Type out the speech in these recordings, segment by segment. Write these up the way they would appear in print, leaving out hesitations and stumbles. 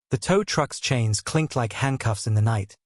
The tow truck's chains clinked like handcuffs in the night,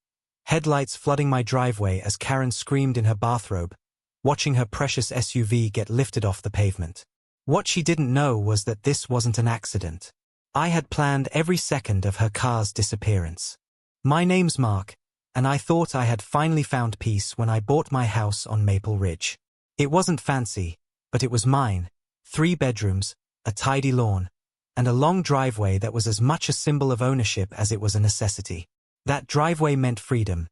headlights flooding my driveway as Karen screamed in her bathrobe, watching her precious SUV get lifted off the pavement. What she didn't know was that this wasn't an accident. I had planned every second of her car's disappearance. My name's Mark, and I thought I had finally found peace when I bought my house on Maple Ridge. It wasn't fancy, but it was mine. 3 bedrooms, a tidy lawn, and a long driveway that was as much a symbol of ownership as it was a necessity. That driveway meant freedom.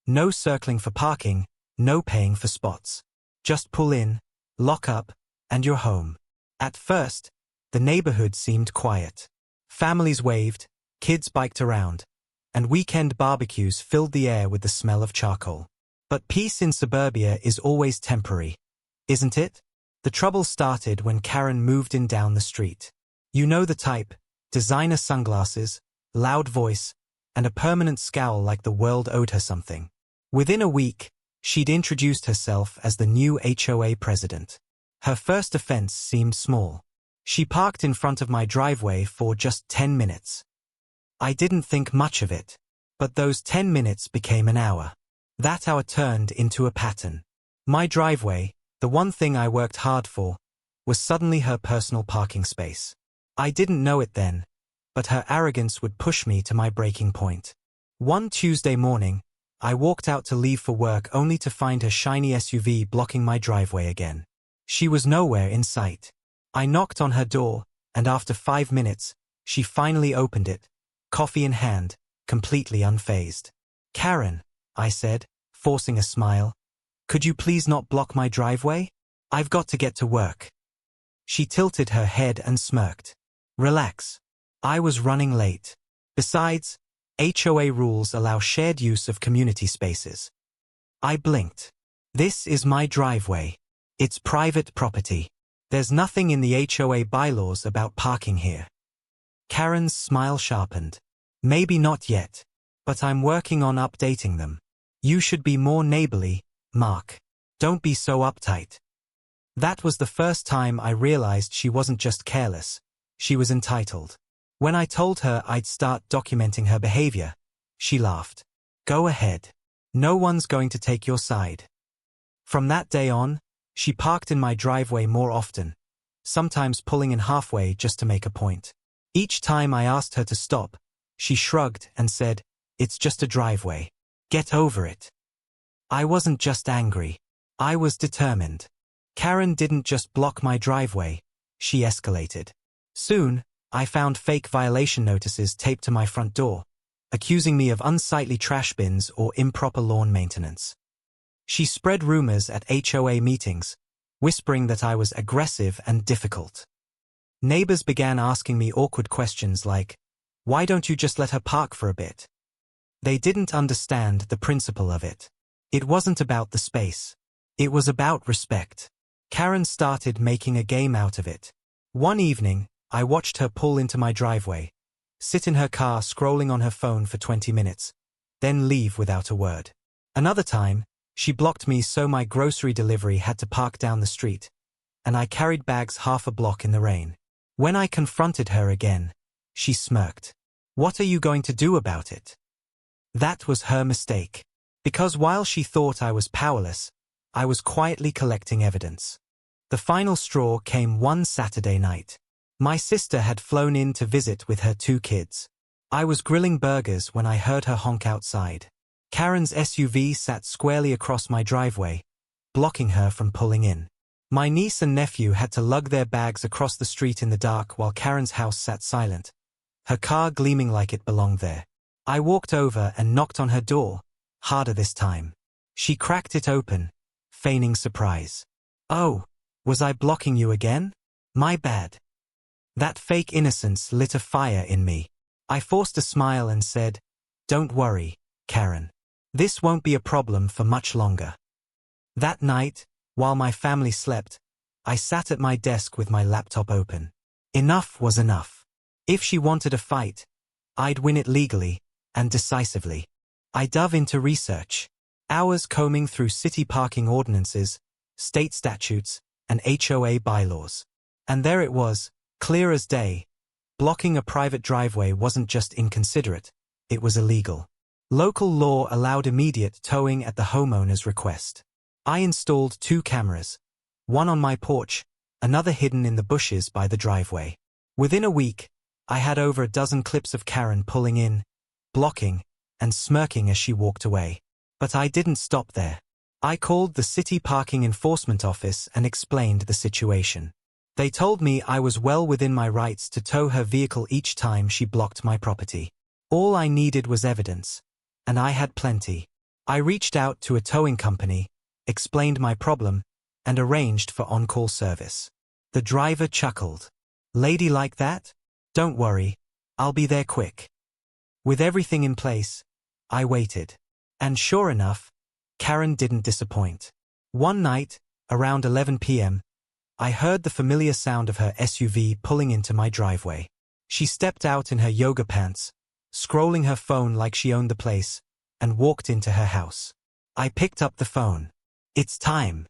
No circling for parking, no paying for spots. Just pull in, lock up, and you're home. At first, the neighborhood seemed quiet. Families waved, kids biked around, and weekend barbecues filled the air with the smell of charcoal. But peace in suburbia is always temporary, isn't it? The trouble started when Karen moved in down the street. You know the type: designer sunglasses, loud voice, and a permanent scowl like the world owed her something. Within a week, she'd introduced herself as the new HOA president. Her first offense seemed small. She parked in front of my driveway for just 10 minutes. I didn't think much of it, but those 10 minutes became an hour. That hour turned into a pattern. My driveway, the one thing I worked hard for, was suddenly her personal parking space. I didn't know it then, but her arrogance would push me to my breaking point. One Tuesday morning, I walked out to leave for work only to find her shiny SUV blocking my driveway again. She was nowhere in sight. I knocked on her door, and after 5 minutes, she finally opened it, coffee in hand, completely unfazed. "Karen," I said, forcing a smile, "could you please not block my driveway? I've got to get to work." She tilted her head and smirked. "Relax. I was running late. Besides, HOA rules allow shared use of community spaces." I blinked. "This is my driveway. It's private property. There's nothing in the HOA bylaws about parking here." Karen's smile sharpened. "Maybe not yet, but I'm working on updating them. You should be more neighborly, Mark. Don't be so uptight." That was the first time I realized she wasn't just careless, she was entitled. When I told her I'd start documenting her behavior, she laughed. "Go ahead. No one's going to take your side." From that day on, she parked in my driveway more often, sometimes pulling in halfway just to make a point. Each time I asked her to stop, she shrugged and said, "It's just a driveway. Get over it." I wasn't just angry. I was determined. Karen didn't just block my driveway, she escalated. Soon, I found fake violation notices taped to my front door, accusing me of unsightly trash bins or improper lawn maintenance. She spread rumors at HOA meetings, whispering that I was aggressive and difficult. Neighbors began asking me awkward questions like, "Why don't you just let her park for a bit?" They didn't understand the principle of it. It wasn't about the space. It was about respect. Karen started making a game out of it. One evening, I watched her pull into my driveway, sit in her car scrolling on her phone for 20 minutes, then leave without a word. Another time, she blocked me so my grocery delivery had to park down the street, and I carried bags half a block in the rain. When I confronted her again, she smirked. "What are you going to do about it?" That was her mistake. Because while she thought I was powerless, I was quietly collecting evidence. The final straw came one Saturday night. My sister had flown in to visit with her 2 kids. I was grilling burgers when I heard her honk outside. Karen's SUV sat squarely across my driveway, blocking her from pulling in. My niece and nephew had to lug their bags across the street in the dark while Karen's house sat silent, her car gleaming like it belonged there. I walked over and knocked on her door, harder this time. She cracked it open, feigning surprise. "Oh, was I blocking you again? My bad." That fake innocence lit a fire in me. I forced a smile and said, "Don't worry, Karen. This won't be a problem for much longer." That night, while my family slept, I sat at my desk with my laptop open. Enough was enough. If she wanted a fight, I'd win it legally and decisively. I dove into research, hours combing through city parking ordinances, state statutes, and HOA bylaws. And there it was, clear as day, Blocking a private driveway wasn't just inconsiderate, it was illegal. Local law allowed immediate towing at the homeowner's request. I installed 2 cameras, one on my porch, another hidden in the bushes by the driveway. Within a week, I had over a dozen clips of Karen pulling in, blocking, and smirking as she walked away. But I didn't stop there. I called the city parking enforcement office and explained the situation. They told me I was well within my rights to tow her vehicle each time she blocked my property. All I needed was evidence, and I had plenty. I reached out to a towing company, explained my problem, and arranged for on-call service. The driver chuckled. "Lady like that? Don't worry, I'll be there quick." With everything in place, I waited. And sure enough, Karen didn't disappoint. One night, around 11 p.m., I heard the familiar sound of her SUV pulling into my driveway. She stepped out in her yoga pants, scrolling her phone like she owned the place, and walked into her house. I picked up the phone. "It's time."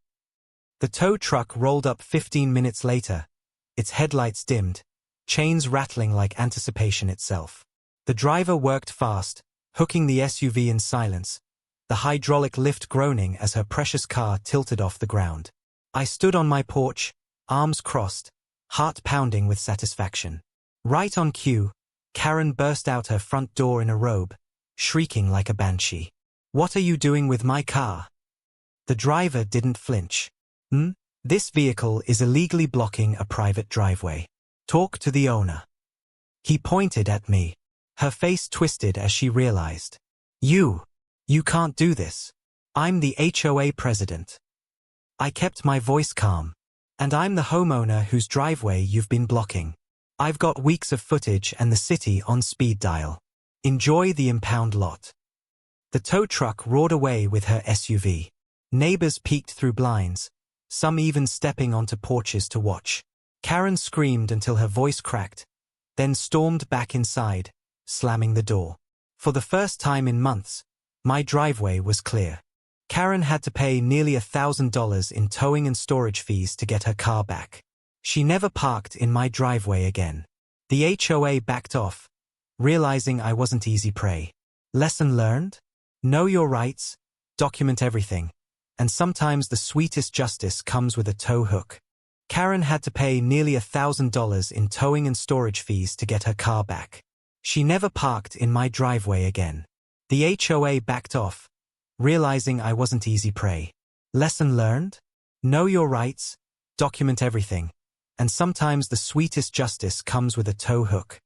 The tow truck rolled up 15 minutes later, its headlights dimmed, chains rattling like anticipation itself. The driver worked fast, hooking the SUV in silence, the hydraulic lift groaning as her precious car tilted off the ground. I stood on my porch, arms crossed, heart pounding with satisfaction. Right on cue, Karen burst out her front door in a robe, shrieking like a banshee. "What are you doing with my car?" The driver didn't flinch. This vehicle is illegally blocking a private driveway. Talk to the owner." He pointed at me. Her face twisted as she realized. You can't do this. I'm the HOA president." I kept my voice calm. "And I'm the homeowner whose driveway you've been blocking. I've got weeks of footage and the city on speed dial. Enjoy the impound lot." The tow truck roared away with her SUV. Neighbors peeked through blinds, some even stepping onto porches to watch. Karen screamed until her voice cracked, then stormed back inside, slamming the door. For the first time in months, my driveway was clear. Karen had to pay nearly $1,000 in towing and storage fees to get her car back. She never parked in my driveway again. The HOA backed off, realizing I wasn't easy prey. Lesson learned? Know your rights, document everything, and sometimes the sweetest justice comes with a tow hook. Karen had to pay nearly $1,000 in towing and storage fees to get her car back. She never parked in my driveway again. The HOA backed off, realizing I wasn't easy prey. Lesson learned? Know your rights, document everything, and sometimes the sweetest justice comes with a tow hook.